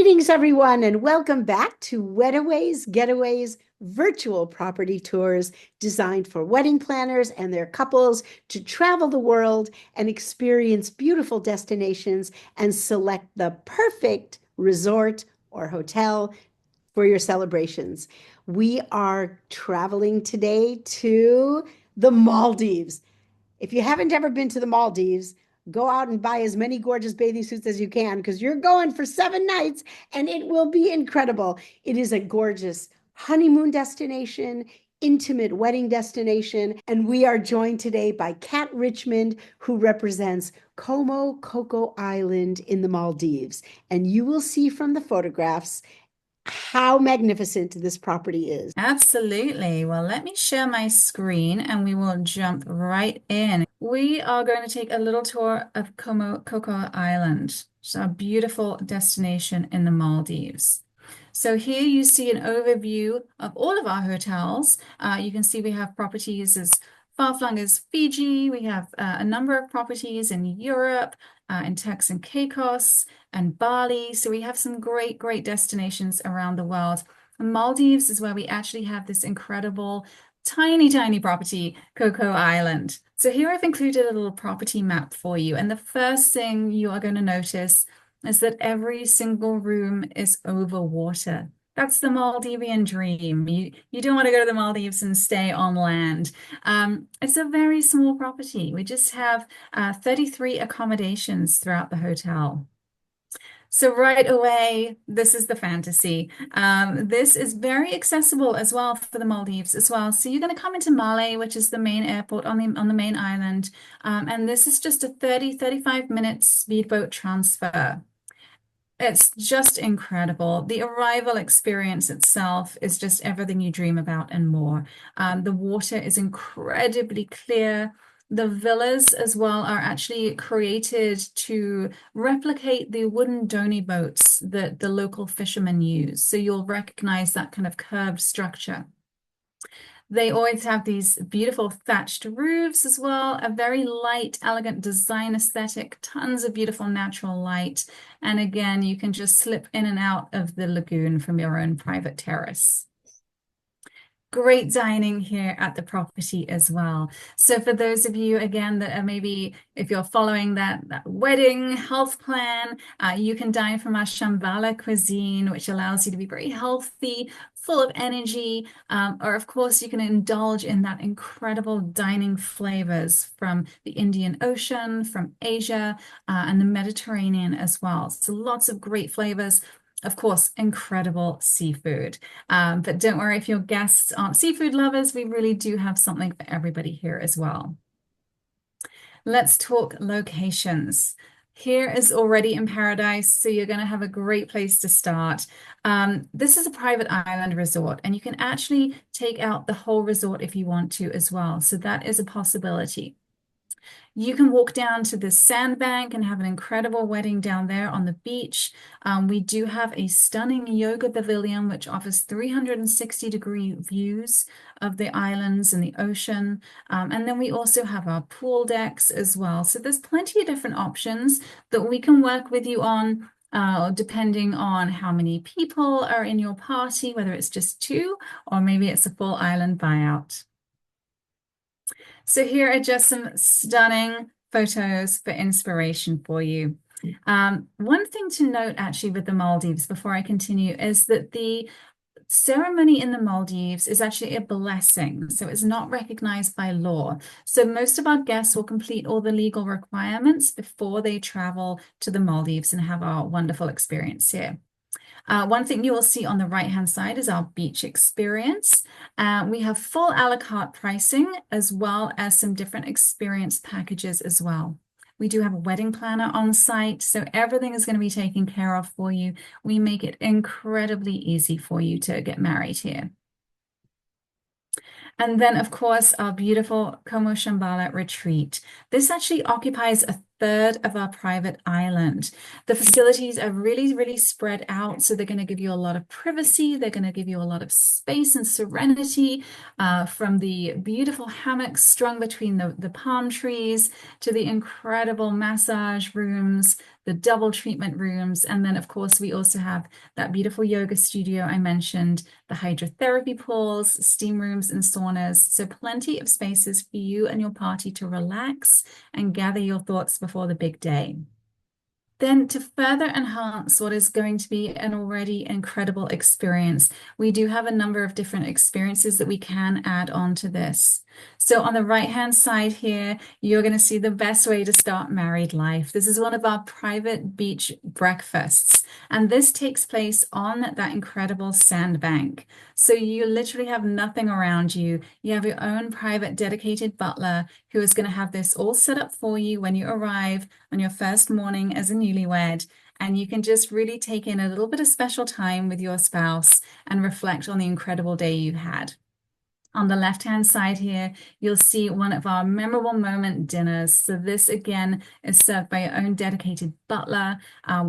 Greetings, everyone, and welcome back to Wedaways, Getaways, virtual property tours designed for wedding planners and their couples to travel the world and experience beautiful destinations and select the perfect resort or hotel for your celebrations. We are traveling today to the Maldives. If you haven't ever been to the Maldives, go out and buy as many gorgeous bathing suits as you can because you're going for 7 nights and it will be incredible. It is a gorgeous honeymoon destination, intimate wedding destination. And we are joined today by Kat Richmond, who represents Como Coco Island in the Maldives. And you will see from the photographs how magnificent this property is. Absolutely. Well, let me share my screen and we will jump right in. We are going to take a little tour of Como Coco Island. It's a beautiful destination in the Maldives. So here you see an overview of all of our hotels. You can see we have properties as far-flung as Fiji. We have a number of properties in Europe, in Turks and Caicos and Bali. So we have some great, great destinations around the world. Maldives is where we actually have this incredible, tiny, tiny property, Coco Island. So here I've included a little property map for you. And the first thing you are going to notice is that every single room is over water. That's the Maldivian dream. You don't want to go to the Maldives and stay on land. It's a very small property. We just have 33 accommodations throughout the hotel. So right away, this is the fantasy. This is very accessible as well for the Maldives as well. So you're going to come into Male, which is the main airport on the main island. And this is just a 35 minute speedboat transfer. It's just incredible. The arrival experience itself is just everything you dream about and more. The water is incredibly clear. The villas as well are actually created to replicate the wooden donie boats that the local fishermen use. So you'll recognize that kind of curved structure. They always have these beautiful thatched roofs as well, a very light, elegant design aesthetic, tons of beautiful natural light. And again, you can just slip in and out of the lagoon from your own private terrace. Great dining here at the property as well. So for those of you, again, that are maybe, if you're following that wedding health plan, you can dine from our Shambhala cuisine, which allows you to be very healthy, full of energy. Or of course, you can indulge in that incredible dining flavors from the Indian Ocean, from Asia, and the Mediterranean as well. So lots of great flavors. Of course, incredible seafood. But don't worry if your guests aren't seafood lovers, we really do have something for everybody here as well. Let's talk locations. Here is already in paradise, so you're going to have a great place to start. This is a private island resort, and you can actually take out the whole resort if you want to as well. So that is a possibility. You can walk down to the sandbank and have an incredible wedding down there on the beach. We do have a stunning yoga pavilion, which offers 360-degree views of the islands and the ocean. And then we also have our pool decks as well. So there's plenty of different options that we can work with you on. Depending on how many people are in your party, whether it's just two or maybe it's a full island buyout. So here are just some stunning photos for inspiration for you. One thing to note actually with the Maldives before I continue is that the ceremony in the Maldives is actually a blessing, so it's not recognized by law. So most of our guests will complete all the legal requirements before they travel to the Maldives and have our wonderful experience here. One thing you will see on the right-hand side is our beach experience. We have full a la carte pricing as well as some different experience packages as well. We do have a wedding planner on site, so everything is going to be taken care of for you. We make it incredibly easy for you to get married here. And then, of course, our beautiful Como Shambhala retreat. This actually occupies a third of our private island. The facilities are really, really spread out. So they're going to give you a lot of privacy. They're going to give you a lot of space and serenity, from the beautiful hammocks strung between the palm trees to the incredible massage rooms, the double treatment rooms. And then, of course, we also have that beautiful yoga studio I mentioned, the hydrotherapy pools, steam rooms, and saunas. So plenty of spaces for you and your party to relax and gather your thoughts before the big day. Then, to further enhance what is going to be an already incredible experience, we do have a number of different experiences that we can add on to this. So, on the right-hand side here, you're going to see the best way to start married life. This is one of our private beach breakfasts, and this takes place on that incredible sandbank. So, you literally have nothing around you. You have your own private dedicated butler who is going to have this all set up for you when you arrive on your first morning as a newlywed. And you can just really take in a little bit of special time with your spouse and reflect on the incredible day you had. On the left-hand side here, you'll see one of our memorable moment dinners. So this again is served by your own dedicated butler.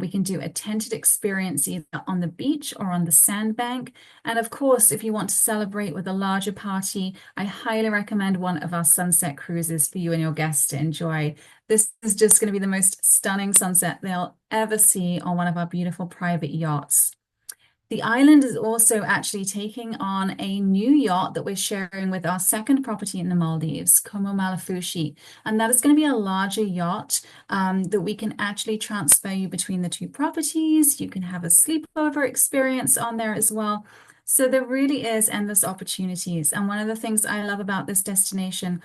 We can do a tented experience either on the beach or on the sandbank. And of course, if you want to celebrate with a larger party, I highly recommend one of our sunset cruises for you and your guests to enjoy. This is just going to be the most stunning sunset they'll ever see on one of our beautiful private yachts. The island is also actually taking on a new yacht that we're sharing with our second property in the Maldives, Como Malafushi. And that is going to be a larger yacht, that we can actually transfer you between the two properties. You can have a sleepover experience on there as well. So there really is endless opportunities. And one of the things I love about this destination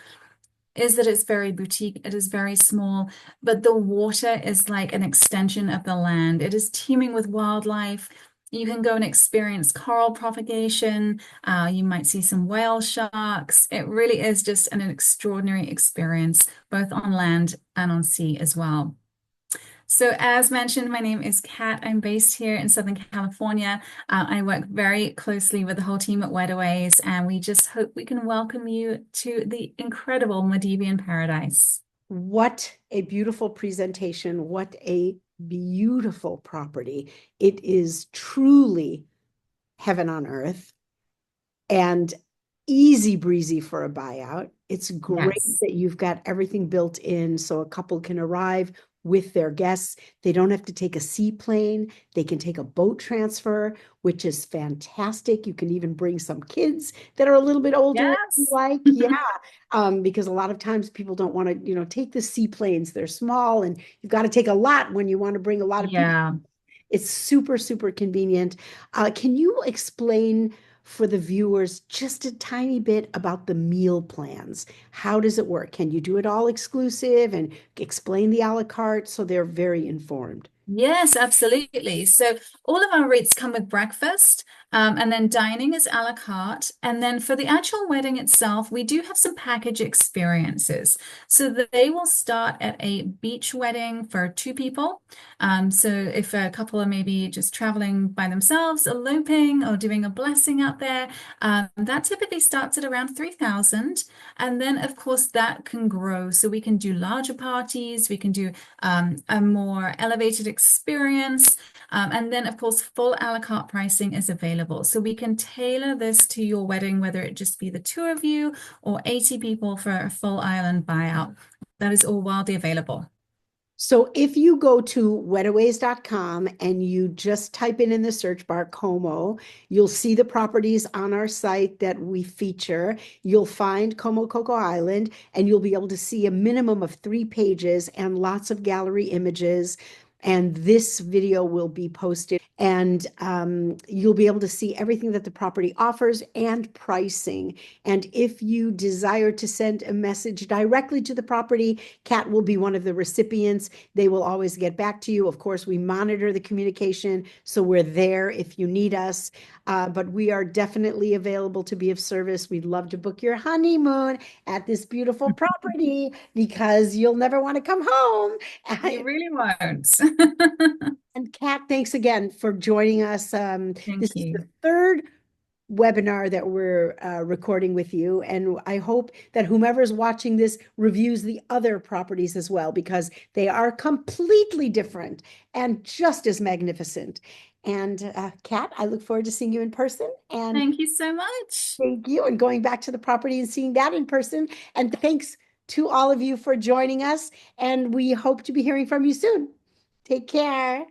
is that it's very boutique, it is very small, but the water is like an extension of the land. It is teeming with wildlife. You can go and experience coral propagation. You might see some whale sharks. It really is just an extraordinary experience, both on land and on sea as well. So as mentioned, my name is Kat. I'm based here in Southern California. I work very closely with the whole team at Wedaways, and we just hope we can welcome you to the incredible Maldivian paradise. What a beautiful presentation. What a beautiful property. It is truly heaven on earth and easy breezy for a buyout. It's great Yes. that you've got everything built in so a couple can arrive with their guests. They don't have to take a seaplane. They can take a boat transfer, which is fantastic. You can even bring some kids that are a little bit older if you Yes. like. Yeah. Because a lot of times people don't want to, take the seaplanes. They're small and you've got to take a lot when you want to bring a lot of people. Yeah. It's super, super convenient. Can you explain for the viewers just a tiny bit about the meal plans? How does it work? Can you do it all exclusive and explain the a la carte so they're very informed? Yes, absolutely. So all of our rates come with breakfast, and then dining is a la carte. And then for the actual wedding itself, we do have some package experiences. So they will start at a beach wedding for two people. So if a couple are maybe just traveling by themselves, eloping, or doing a blessing out there, that typically starts at around 3,000. And then, of course, that can grow. So we can do larger parties, we can do a more elevated experience. And then, of course, full a la carte pricing is available. So we can tailor this to your wedding, whether it just be the two of you or 80 people for a full island buyout. That is all wildly available. So if you go to wedaways.com and you just type in the search bar Como, you'll see the properties on our site that we feature. You'll find Como Coco Island and you'll be able to see a minimum of 3 pages and lots of gallery images. And this video will be posted and you'll be able to see everything that the property offers and pricing. And if you desire to send a message directly to the property, Kat will be one of the recipients. They will always get back to you. Of course, we monitor the communication, so we're there if you need us. But we are definitely available to be of service. We'd love to book your honeymoon at this beautiful property because you'll never want to come home. You really won't. And Kat, thanks again for joining us. This Thank is you. the third webinar that we're recording with you. And I hope that whomever's watching this reviews the other properties as well, because they are completely different and just as magnificent. And Kat, I look forward to seeing you in person. And Thank you so much. thank you. And going back to the property and seeing that in person. And thanks to all of you for joining us. And we hope to be hearing from you soon. Take care.